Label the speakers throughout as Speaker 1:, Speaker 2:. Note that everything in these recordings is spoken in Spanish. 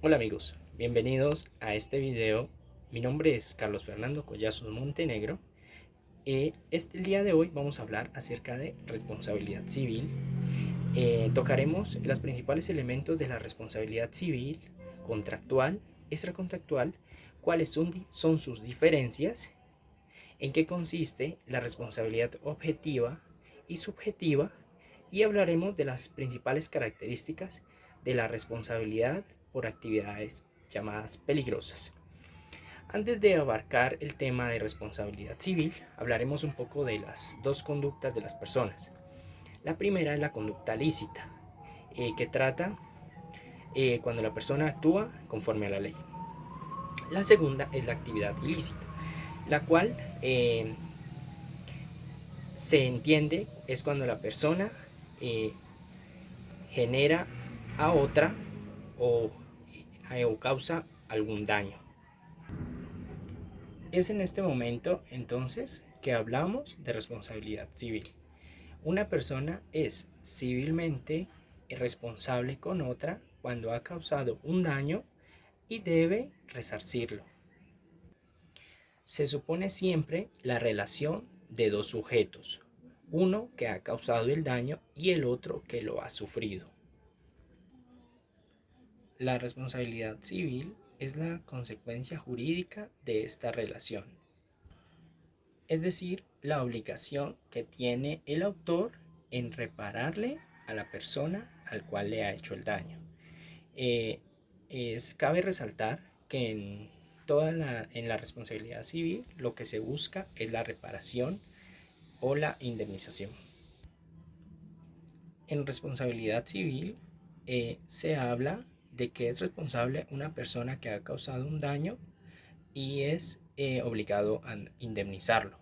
Speaker 1: Hola amigos, bienvenidos a este video. Mi nombre es Carlos Fernando Collazos Montenegro. El día de hoy vamos a hablar acerca de responsabilidad civil. Tocaremos los principales elementos de la responsabilidad civil, contractual, extracontractual, cuáles son sus diferencias, en qué consiste la responsabilidad objetiva y subjetiva, y hablaremos de las principales características de la responsabilidad por actividades llamadas peligrosas. Antes de abarcar el tema de responsabilidad civil, hablaremos un poco de las dos conductas de las personas. La primera es la conducta lícita, que trata cuando la persona actúa conforme a la ley. La segunda es la actividad ilícita, la cual se entiende es cuando la persona eh, genera a otra o, o causa algún daño. Es en este momento entonces que hablamos de responsabilidad civil. Una persona es civilmente responsable con otra cuando ha causado un daño y debe resarcirlo. Se supone siempre la relación de dos sujetos, uno que ha causado el daño y el otro que lo ha sufrido. La responsabilidad civil es la consecuencia jurídica de esta relación, es decir, la obligación que tiene el autor en repararle a la persona al cual le ha hecho el daño. Cabe resaltar que en la responsabilidad civil lo que se busca es la reparación o la indemnización. En responsabilidad civil se habla de que es responsable una persona que ha causado un daño y es obligado a indemnizarlo.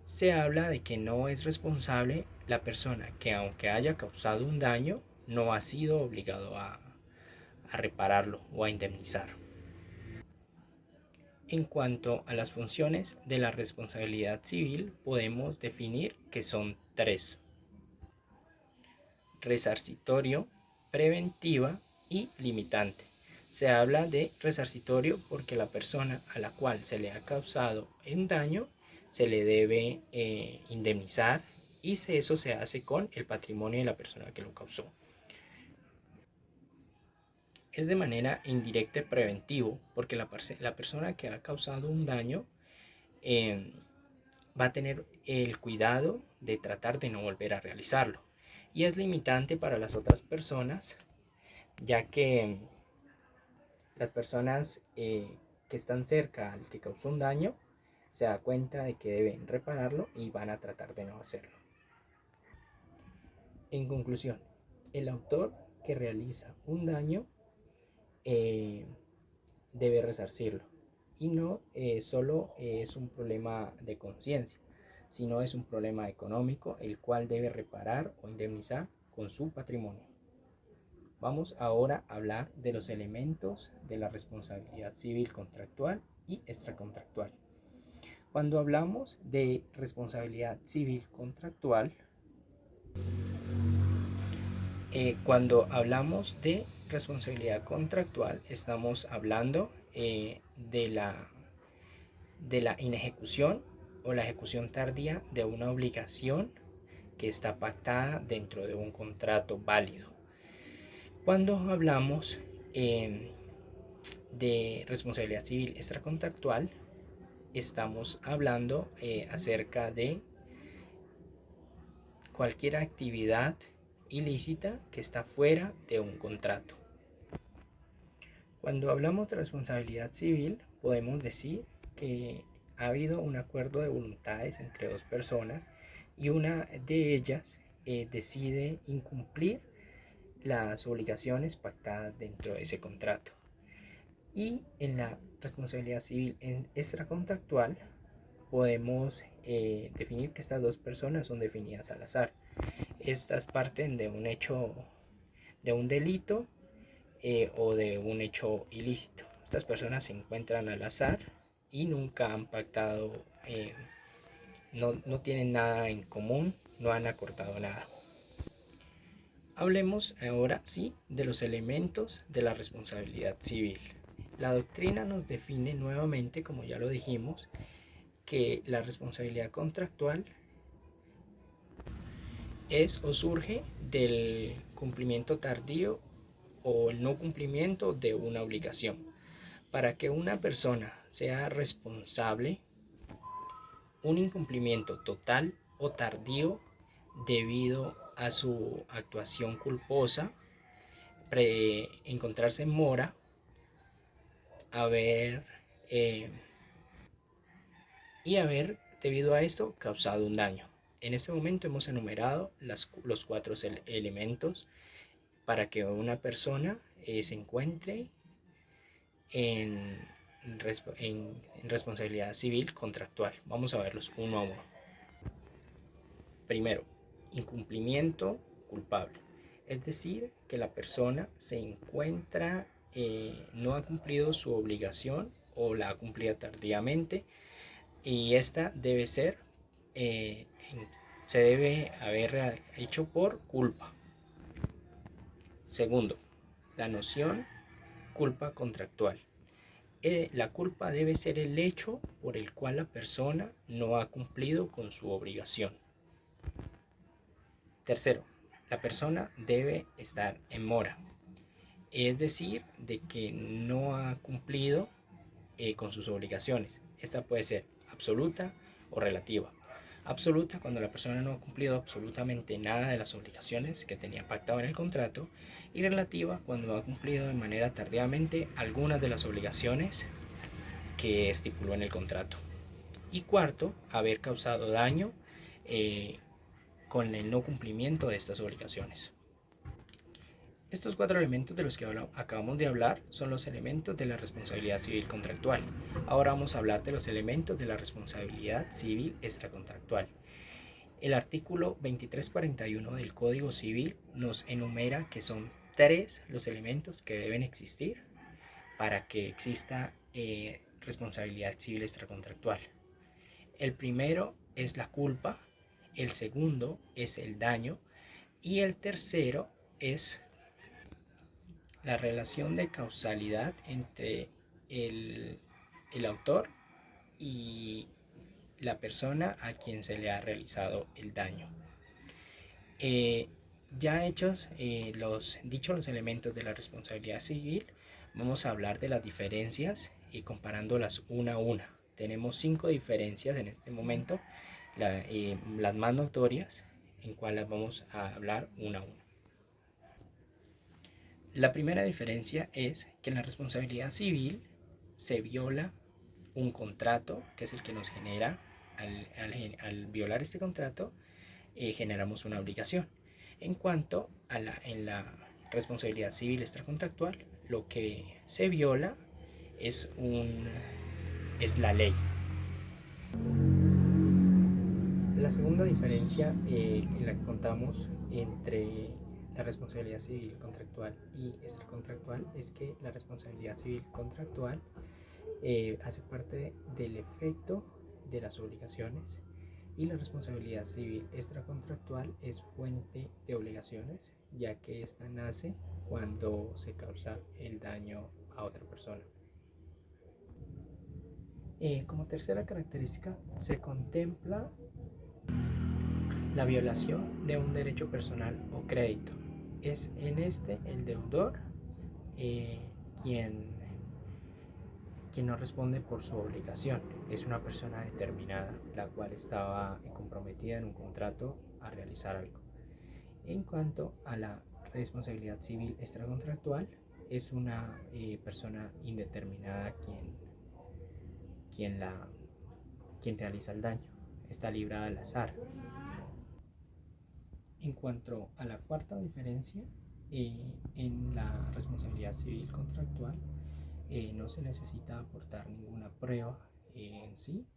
Speaker 1: Se habla de que no es responsable la persona que, aunque haya causado un daño, no ha sido obligado a repararlo o a indemnizar. En cuanto a las funciones de la responsabilidad civil, podemos definir que son tres: resarcitorio, preventiva y limitante. Se habla de resarcitorio porque la persona a la cual se le ha causado un daño se le debe indemnizar, y eso se hace con el patrimonio de la persona que lo causó. Es de manera indirecta preventivo porque la persona que ha causado un daño eh, va a tener el cuidado de tratar de no volver a realizarlo. Y es limitante para las otras personas, ya que las personas que están cerca al que causó un daño se da cuenta de que deben repararlo y van a tratar de no hacerlo. En conclusión, el autor que realiza un daño eh, debe resarcirlo, y no solo es un problema de conciencia, sino es un problema económico el cual debe reparar o indemnizar con su patrimonio. Vamos ahora a hablar de los elementos de la responsabilidad civil contractual y extracontractual. Cuando hablamos de responsabilidad civil contractual, cuando hablamos de responsabilidad contractual, estamos hablando de la inejecución o la ejecución tardía de una obligación que está pactada dentro de un contrato válido. Cuando hablamos de responsabilidad civil extracontractual, estamos hablando acerca de cualquier actividad ilícita que está fuera de un contrato. Cuando hablamos de responsabilidad civil, podemos decir que ha habido un acuerdo de voluntades entre dos personas y una de ellas decide incumplir las obligaciones pactadas dentro de ese contrato. Y en la responsabilidad civil extracontractual podemos definir que estas dos personas son definidas al azar. Estas parten de un hecho, de un delito o de un hecho ilícito. Estas personas se encuentran al azar y nunca han pactado, no tienen nada en común, no han acordado nada. Hablemos ahora sí de los elementos de la responsabilidad civil. La doctrina nos define nuevamente, como ya lo dijimos, que la responsabilidad contractual es o surge del cumplimiento tardío o el no cumplimiento de una obligación. Para que una persona sea responsable, un incumplimiento total o tardío debido a su actuación culposa, encontrarse en mora, haber eh, haber debido a esto causado un daño. En este momento hemos enumerado los cuatro elementos para que una persona se encuentre en, en responsabilidad civil contractual. Vamos a verlos uno a uno. Primero, incumplimiento culpable. Es decir, que la persona se encuentra, no ha cumplido su obligación o la ha cumplido tardíamente y esta debe ser, eh, se debe haber hecho por culpa. Segundo, la noción culpa contractual. La culpa debe ser el hecho por el cual la persona no ha cumplido con su obligación. Tercero, la persona debe estar en mora, es decir, de que no ha cumplido con sus obligaciones. Esta puede ser absoluta o relativa. Absoluta cuando la persona no ha cumplido absolutamente nada de las obligaciones que tenía pactado en el contrato, y relativa cuando ha cumplido de manera tardíamente algunas de las obligaciones que estipuló en el contrato. Y cuarto, haber causado daño con el no cumplimiento de estas obligaciones. Estos cuatro elementos de los que acabamos de hablar son los elementos de la responsabilidad civil contractual. Ahora vamos a hablar de los elementos de la responsabilidad civil extracontractual. El artículo 2341 del Código Civil nos enumera que son tres los elementos que deben existir para que exista responsabilidad civil extracontractual. El primero es la culpa, el segundo es el daño y el tercero es la relación de causalidad entre el autor y la persona a quien se le ha realizado el daño. Ya hechos los elementos de la responsabilidad civil, vamos a hablar de las diferencias y comparándolas una a una. Tenemos 5 diferencias en este momento, las más notorias, en cuales vamos a hablar una a una. La primera diferencia es que en la responsabilidad civil se viola un contrato, que es el que nos genera, al violar este contrato, generamos una obligación. En cuanto a en la responsabilidad civil extracontractual, lo que se viola es la ley. La segunda diferencia en la que contamos entre la responsabilidad civil contractual y extracontractual es que la responsabilidad civil contractual hace parte del efecto de las obligaciones y la responsabilidad civil extracontractual es fuente de obligaciones, ya que ésta nace cuando se causa el daño a otra persona. Como tercera característica se contempla la violación de un derecho personal o crédito. Es en este el deudor eh, quien no responde por su obligación. Es una persona determinada, la cual estaba comprometida en un contrato a realizar algo. En cuanto a la responsabilidad civil extracontractual, es una persona indeterminada quien, la, quien realiza el daño. Está librada al azar. En cuanto a la cuarta diferencia, en la responsabilidad civil contractual no se necesita aportar ninguna prueba en sí,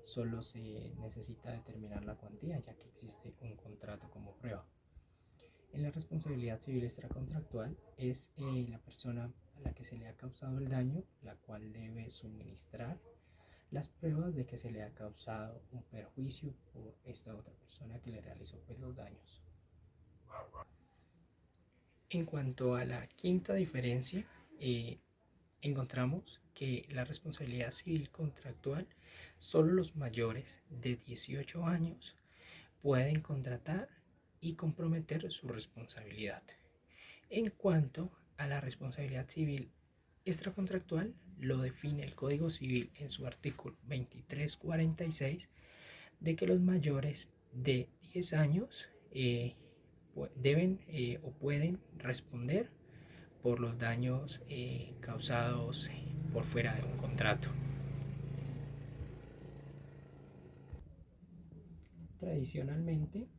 Speaker 1: solo se necesita determinar la cuantía, ya que existe un contrato como prueba. En la responsabilidad civil extracontractual es la persona a la que se le ha causado el daño, la cual debe suministrar las pruebas de que se le ha causado un perjuicio por esta otra persona que le realizó pues, los daños. En cuanto a la quinta diferencia, encontramos que la responsabilidad civil contractual, solo los mayores de 18 años pueden contratar y comprometer su responsabilidad. En cuanto a la responsabilidad civil extracontractual, lo define el Código Civil en su artículo 2346, de que los mayores de 10 años deben o pueden responder por los daños causados por fuera de un contrato. Tradicionalmente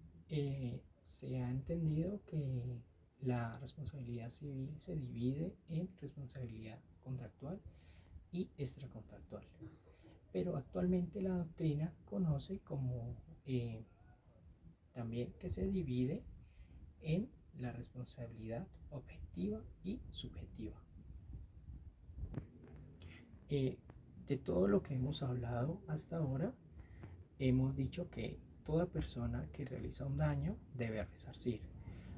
Speaker 1: se ha entendido que la responsabilidad civil se divide en responsabilidad contractual y extracontractual, pero actualmente la doctrina conoce como también que se divide en la responsabilidad objetiva y subjetiva. De todo lo que hemos hablado hasta ahora, hemos dicho que toda persona que realiza un daño debe resarcir,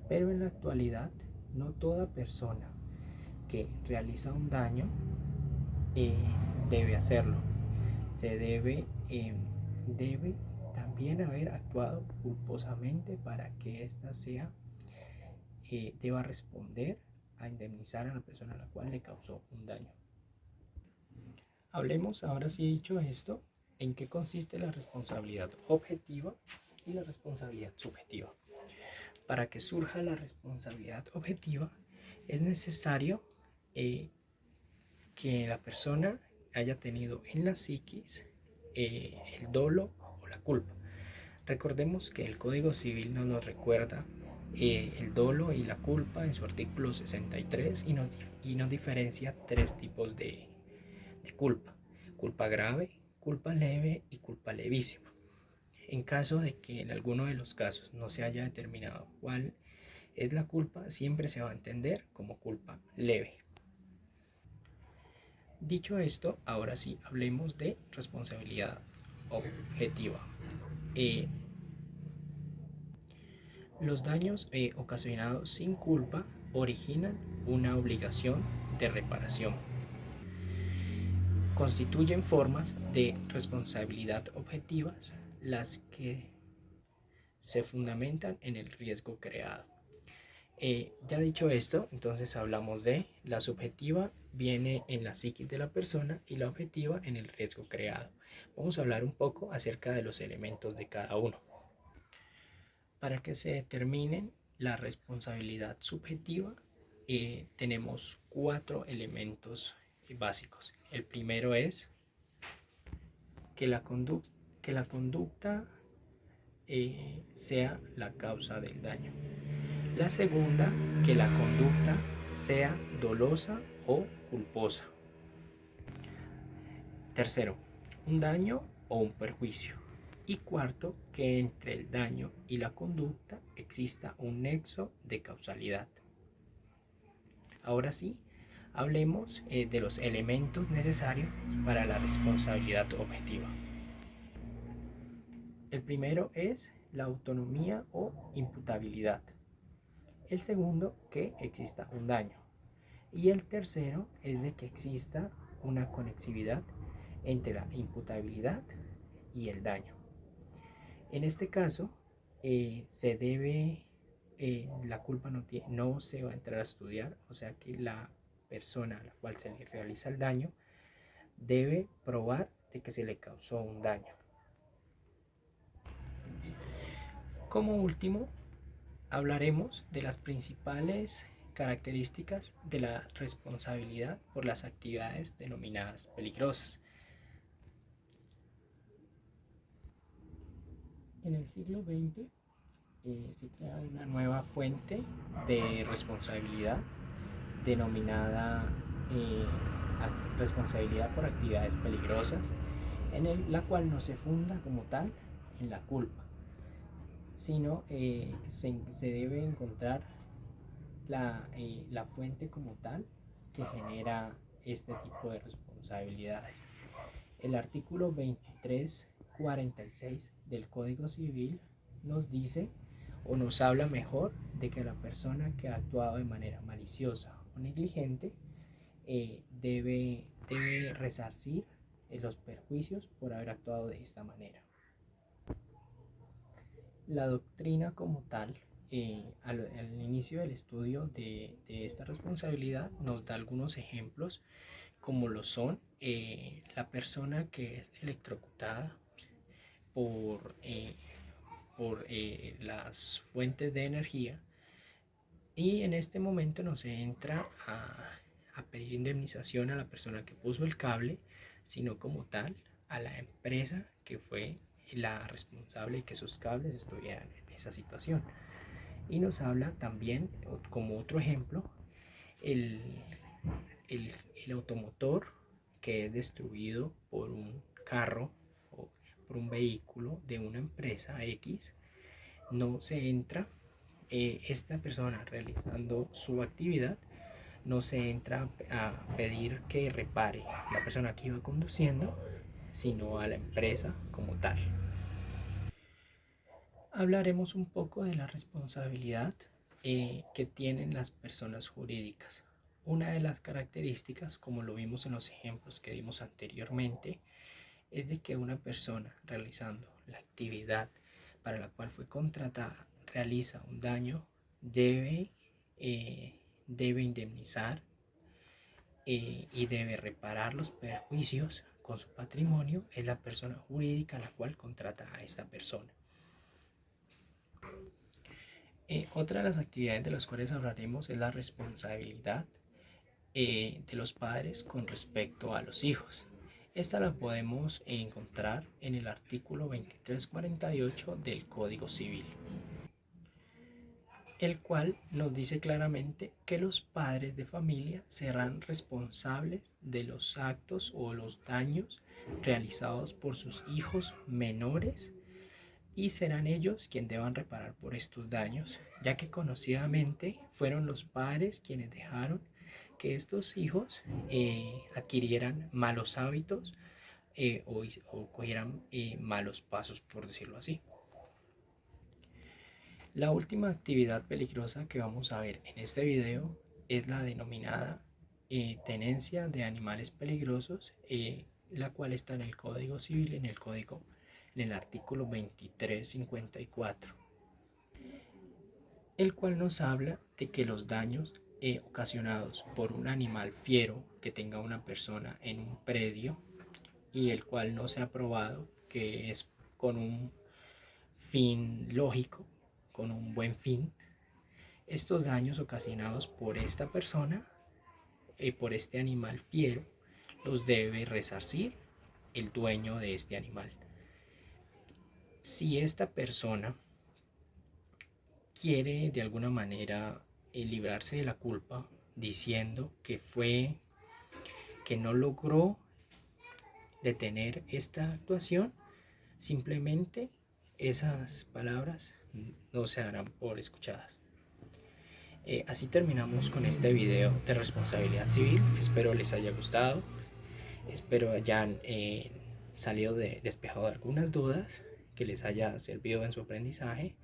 Speaker 1: pero en la actualidad no toda persona que realiza un daño debe hacerlo. Se debe también haber actuado culposamente para que ésta deba responder a indemnizar a la persona a la cual le causó un daño. Hablemos ahora, si dicho esto, en qué consiste la responsabilidad objetiva y la responsabilidad subjetiva. Para que surja la responsabilidad objetiva es necesario que la persona haya tenido en la psiquis el dolo o la culpa. Recordemos que el Código Civil nos lo recuerda el dolo y la culpa en su artículo 63 y nos diferencia tres tipos de culpa: culpa grave, culpa leve y culpa levísima. En caso de que en alguno de los casos no se haya determinado cuál es la culpa, siempre se va a entender como culpa leve. Dicho esto, ahora sí hablemos de responsabilidad objetiva. Los daños ocasionados sin culpa originan una obligación de reparación. Constituyen formas de responsabilidad objetivas las que se fundamentan en el riesgo creado. Ya dicho esto, entonces hablamos de la subjetiva, viene en la psiquis de la persona, y la objetiva en el riesgo creado. Vamos a hablar un poco acerca de los elementos de cada uno. Para que se determine la responsabilidad subjetiva, tenemos 4 elementos básicos. El primero es que la conducta sea la causa del daño. La segunda, que la conducta sea dolosa o culposa. Tercero, un daño o un perjuicio. Y cuarto, que entre el daño y la conducta exista un nexo de causalidad. Ahora sí, hablemos de los elementos necesarios para la responsabilidad objetiva. El primero es la autonomía o imputabilidad. El segundo, que exista un daño. Y el tercero es de que exista una conexividad entre la imputabilidad y el daño. En este caso, la culpa no se va a entrar a estudiar, o sea que la persona a la cual se le realiza el daño debe probar de que se le causó un daño. Como último, hablaremos de las principales características de la responsabilidad por las actividades denominadas peligrosas. En el siglo XX se crea una nueva fuente de responsabilidad denominada responsabilidad por actividades peligrosas, la cual no se funda como tal en la culpa, sino se debe encontrar la fuente como tal que genera este tipo de responsabilidades. El artículo 2346 del Código Civil nos dice o nos habla mejor de que la persona que ha actuado de manera maliciosa o negligente debe resarcir los perjuicios por haber actuado de esta manera. La doctrina como tal, al inicio del estudio de esta responsabilidad, nos da algunos ejemplos como lo son la persona que es electrocutada por, las fuentes de energía, y en este momento no se entra a pedir indemnización a la persona que puso el cable, sino como tal a la empresa que fue la responsable de que sus cables estuvieran en esa situación. Y nos habla también, como otro ejemplo, el, el, el automotor que es destruido por un carro o por un vehículo de una empresa X. No se entra, esta persona realizando su actividad, no se entra a pedir que repare la persona que iba conduciendo, sino a la empresa como tal. Hablaremos un poco de la responsabilidad que tienen las personas jurídicas. Una de las características, como lo vimos en los ejemplos que dimos anteriormente, es de que una persona realizando la actividad para la cual fue contratada realiza un daño, debe indemnizar y debe reparar los perjuicios con su patrimonio. Es la persona jurídica la cual contrata a esta persona. Otra de las actividades de las cuales hablaremos es la responsabilidad de los padres con respecto a los hijos. Esta la podemos encontrar en el artículo 2348 del Código Civil, el cual nos dice claramente que los padres de familia serán responsables de los actos o los daños realizados por sus hijos menores, y serán ellos quienes deban reparar por estos daños, ya que conocidamente fueron los padres quienes dejaron que estos hijos adquirieran malos hábitos o cogieran malos pasos, por decirlo así. La última actividad peligrosa que vamos a ver en este video es la denominada tenencia de animales peligrosos, la cual está en el Código Civil, en el artículo 2354, el cual nos habla de que los daños ocasionados por un animal fiero que tenga una persona en un predio y el cual no se ha probado que es con un fin lógico, con un buen fin, estos daños ocasionados por esta persona, por este animal fiero, los debe resarcir el dueño de este animal. Si esta persona quiere de alguna manera librarse de la culpa diciendo que no logró detener esta actuación, simplemente esas palabras no se darán por escuchadas. Así terminamos con este video de responsabilidad civil. Espero les haya gustado, espero hayan salido despejado de algunas dudas, que les haya servido en su aprendizaje.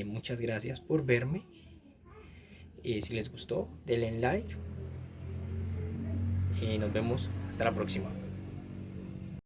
Speaker 1: Muchas gracias por verme. Si les gustó, denle like. Nos vemos hasta la próxima.